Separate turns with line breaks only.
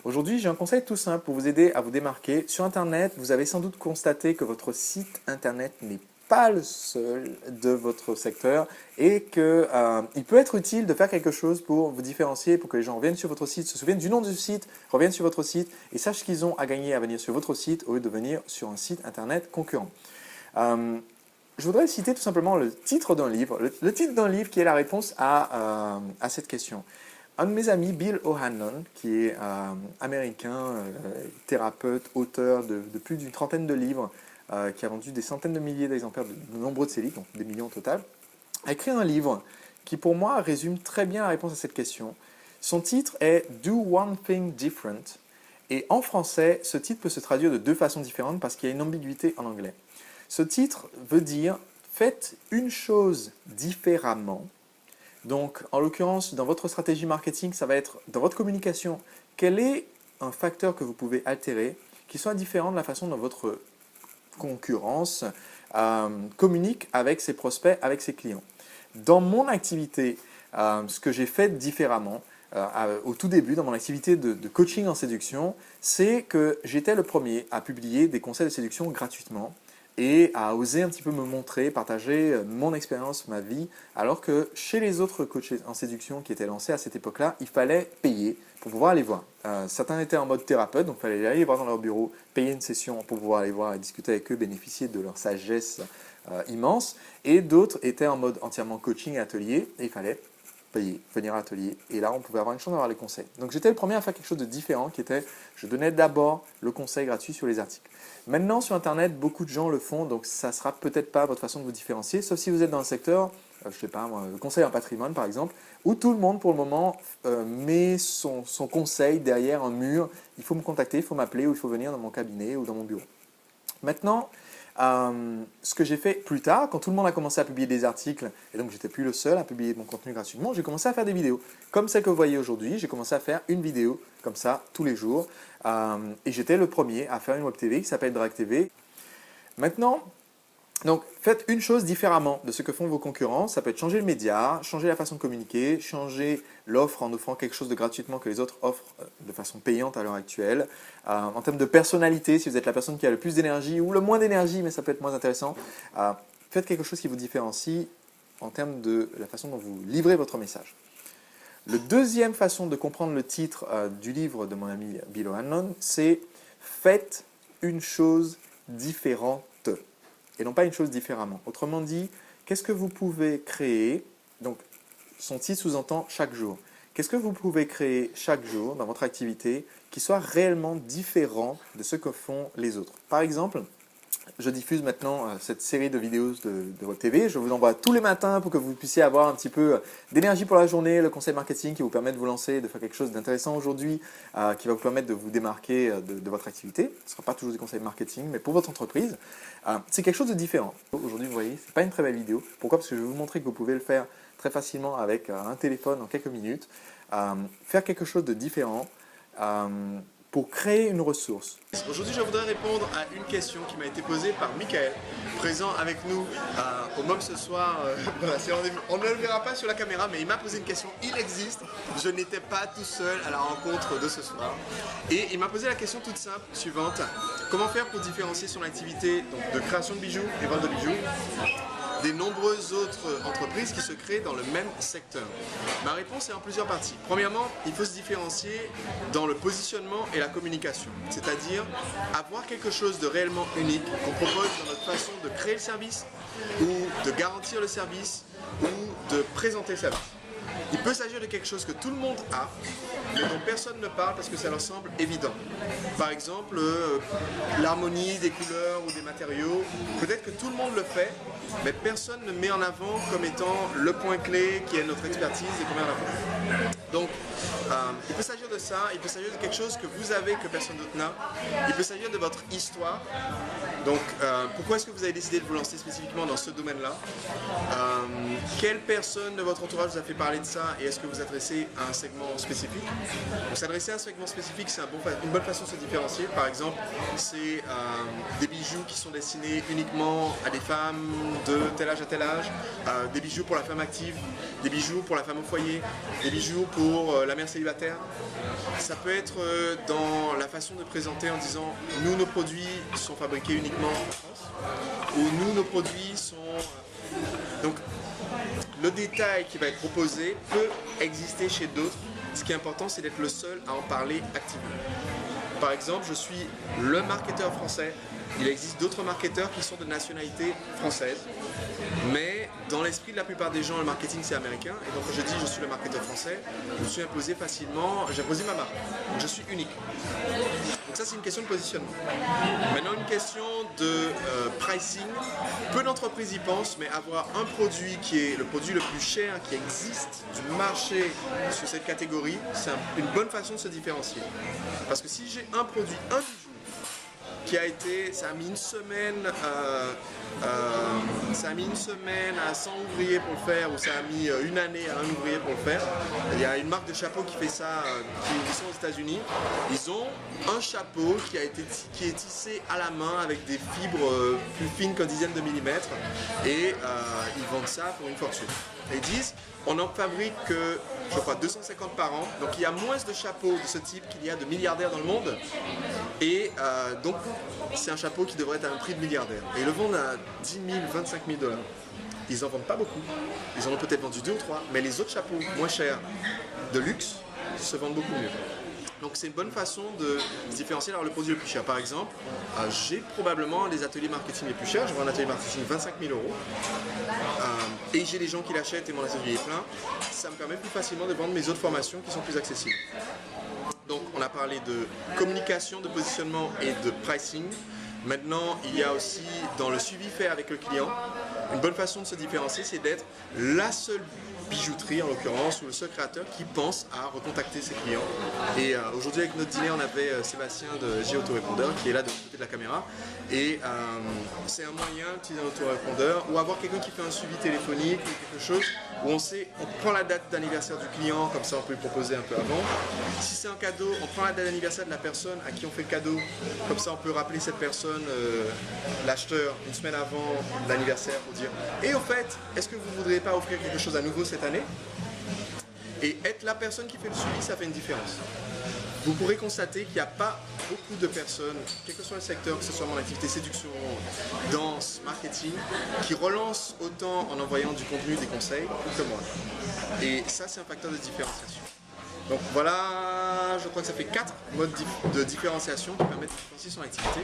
Aujourd'hui, j'ai un conseil tout simple pour vous aider à vous démarquer. Sur Internet, vous avez sans doute constaté que votre site Internet n'est pas le seul de votre secteur et qu'il peut être utile de faire quelque chose pour vous différencier, pour que les gens reviennent sur votre site, se souviennent du nom du site, reviennent sur votre site et sachent ce qu'ils ont à gagner à venir sur votre site au lieu de venir sur un site Internet concurrent. Je voudrais citer tout simplement le titre d'un livre, le titre d'un livre qui est la réponse à cette question. Un de mes amis, Bill O'Hanlon, qui est américain, thérapeute, auteur de plus d'une trentaine de livres, qui a vendu des centaines de milliers d'exemplaires de nombreux de ses livres, donc des millions au total, a écrit un livre qui pour moi résume très bien la réponse à cette question. Son titre est « Do One Thing Different » et en français, ce titre peut se traduire de deux façons différentes parce qu'il y a une ambiguïté en anglais. Ce titre veut dire « Faites une chose différemment ». Donc, en l'occurrence, dans votre stratégie marketing, ça va être dans votre communication, quel est un facteur que vous pouvez altérer qui soit différent de la façon dont votre concurrence communique avec ses prospects, avec ses clients. Dans mon activité, ce que j'ai fait différemment, au tout début, dans mon activité de coaching en séduction, c'est que j'étais le premier à publier des conseils de séduction gratuitement et à oser un petit peu me montrer, partager mon expérience, ma vie, alors que chez les autres coachs en séduction qui étaient lancés à cette époque-là, il fallait payer pour pouvoir aller voir. Certains étaient en mode thérapeute, donc il fallait aller voir dans leur bureau, payer une session pour pouvoir aller voir et discuter avec eux, bénéficier de leur sagesse immense, et d'autres étaient en mode entièrement coaching et atelier, et il fallait payer, venir à l'atelier, et là on pouvait avoir une chance d'avoir les conseils. Donc j'étais le premier à faire quelque chose de différent qui était, je donnais d'abord le conseil gratuit sur les articles. Maintenant sur Internet, beaucoup de gens le font, donc ça ne sera peut-être pas votre façon de vous différencier, sauf si vous êtes dans le secteur, je ne sais pas moi, le conseil en patrimoine par exemple, où tout le monde pour le moment met son conseil derrière un mur, il faut me contacter, il faut m'appeler ou il faut venir dans mon cabinet ou dans mon bureau. Maintenant, ce que j'ai fait plus tard, quand tout le monde a commencé à publier des articles, et donc j'étais plus le seul à publier mon contenu gratuitement, j'ai commencé à faire des vidéos. Comme celle que vous voyez aujourd'hui, j'ai commencé à faire une vidéo comme ça tous les jours. Et j'étais le premier à faire une web TV qui s'appelle Drag TV. Maintenant, donc faites une chose différemment de ce que font vos concurrents. Ça peut être changer le média, changer la façon de communiquer, changer l'offre en offrant quelque chose de gratuitement que les autres offrent de façon payante à l'heure actuelle. En termes de personnalité, si vous êtes la personne qui a le plus d'énergie ou le moins d'énergie, mais ça peut être moins intéressant, faites quelque chose qui vous différencie en termes de la façon dont vous livrez votre message. La deuxième façon de comprendre le titre du livre de mon ami Bill O'Hanlon, c'est « Faites une chose différente ». Et non pas une chose différemment. Autrement dit, qu'est-ce que vous pouvez créer? Donc, son titre sous-entend chaque jour. Qu'est-ce que vous pouvez créer chaque jour dans votre activité qui soit réellement différent de ce que font les autres? Par exemple, je diffuse maintenant cette série de vidéos de votre TV. Je vous envoie tous les matins pour que vous puissiez avoir un petit peu d'énergie pour la journée, le conseil marketing qui vous permet de vous lancer, de faire quelque chose d'intéressant aujourd'hui, qui va vous permettre de vous démarquer de votre activité. Ce ne sera pas toujours des conseils marketing, mais pour votre entreprise, c'est quelque chose de différent. Aujourd'hui, vous voyez, ce n'est pas une très belle vidéo. Pourquoi? Parce que je vais vous montrer que vous pouvez le faire très facilement avec un téléphone en quelques minutes. Faire quelque chose de différent pour créer une ressource.
Aujourd'hui, je voudrais répondre à une question qui m'a été posée par Michael, présent avec nous au MOM ce soir. Voilà, on ne le verra pas sur la caméra, mais il m'a posé une question. Il existe. Je n'étais pas tout seul à la rencontre de ce soir. Et il m'a posé la question toute simple, suivante. Comment faire pour différencier son activité donc, de création de bijoux et vente de bijoux des nombreuses autres entreprises qui se créent dans le même secteur? Ma réponse est en plusieurs parties. Premièrement, il faut se différencier dans le positionnement et la communication, c'est-à-dire avoir quelque chose de réellement unique qu'on propose dans notre façon de créer le service ou de garantir le service ou de présenter le service. Il peut s'agir de quelque chose que tout le monde a, mais dont personne ne parle parce que ça leur semble évident. Par exemple, l'harmonie des couleurs ou des matériaux. Peut-être que tout le monde le fait, mais personne ne met en avant comme étant le point clé qui est notre expertise et qu'on met en avant. Donc, il peut s'agir de ça, il peut s'agir de quelque chose que vous avez que personne d'autre n'a. Il peut s'agir de votre histoire. Donc, pourquoi est-ce que vous avez décidé de vous lancer spécifiquement dans ce domaine-là? Quelle personne de votre entourage vous a fait parler de ça? ça et est-ce que vous adressez à un segment spécifique? Donc s'adresser à un segment spécifique, c'est une bonne façon de se différencier. Par exemple, c'est des bijoux qui sont destinés uniquement à des femmes de tel âge à tel âge, des bijoux pour la femme active, des bijoux pour la femme au foyer, des bijoux pour la mère célibataire. Ça peut être dans la façon de présenter en disant nous, nos produits sont fabriqués uniquement en France, ou nous, nos produits sont... Donc le détail qui va être proposé peut exister chez d'autres. Ce qui est important, c'est d'être le seul à en parler activement. Par exemple, je suis le marketeur français. Il existe d'autres marketeurs qui sont de nationalité française. Mais dans l'esprit de la plupart des gens, le marketing c'est américain. Et donc quand je dis je suis le marketeur français, je me suis imposé facilement, j'ai imposé ma marque. Donc je suis unique. Donc ça c'est une question de positionnement. Maintenant une question de pricing. Peu d'entreprises y pensent, mais avoir un produit qui est le produit le plus cher qui existe du marché sur cette catégorie, c'est une bonne façon de se différencier. Parce que si j'ai un produit, un bijou, qui a été, ça a mis une semaine à 100 ouvriers pour le faire, ou ça a mis une année à un ouvrier pour le faire. Il y a une marque de chapeau qui fait ça, qui sont aux États-Unis. Ils ont un chapeau qui est tissé à la main avec des fibres plus fines qu'un dizaine de millimètres, et ils vendent ça pour une fortune. Et ils disent, on en fabrique que, je crois, 250 par an. Donc il y a moins de chapeaux de ce type qu'il y a de milliardaires dans le monde. Et donc c'est un chapeau qui devrait être à un prix de milliardaire. Et ils le vendent à 10 000, 25 000 $. Ils n'en vendent pas beaucoup. Ils en ont peut-être vendu 2 ou 3. Mais les autres chapeaux moins chers de luxe se vendent beaucoup mieux. Donc c'est une bonne façon de se différencier d'avoir le produit le plus cher. Par exemple, j'ai probablement les ateliers marketing les plus chers. Je vends un atelier marketing 25 000 €. Et j'ai des gens qui l'achètent et mon atelier est plein. Ça me permet plus facilement de vendre mes autres formations qui sont plus accessibles. Donc on a parlé de communication, de positionnement et de pricing. Maintenant, il y a aussi dans le suivi fait avec le client, une bonne façon de se différencier, c'est d'être la seule bijouterie en l'occurrence, ou le seul créateur qui pense à recontacter ses clients. Et aujourd'hui avec notre dîner, on avait Sébastien de G Autorépondeur qui est là de l'autre côté de la caméra. Et c'est un moyen d'utiliser un autorépondeur ou avoir quelqu'un qui fait un suivi téléphonique ou quelque chose où on prend la date d'anniversaire du client, comme ça on peut lui proposer un peu avant. Si c'est un cadeau, on prend la date d'anniversaire de la personne à qui on fait le cadeau, comme ça on peut rappeler cette personne, l'acheteur, une semaine avant l'anniversaire pour dire « Et au fait, est-ce que vous ne voudriez pas offrir quelque chose à nouveau cette année ?» Et être la personne qui fait le suivi, ça fait une différence. Vous pourrez constater qu'il n'y a pas beaucoup de personnes, quel que soit le secteur, que ce soit mon activité séduction, danse, marketing, qui relancent autant en envoyant du contenu, des conseils, que moi. Et ça, c'est un facteur de différenciation. Donc voilà, je crois que ça fait 4 modes de différenciation qui permettent de différencier son activité.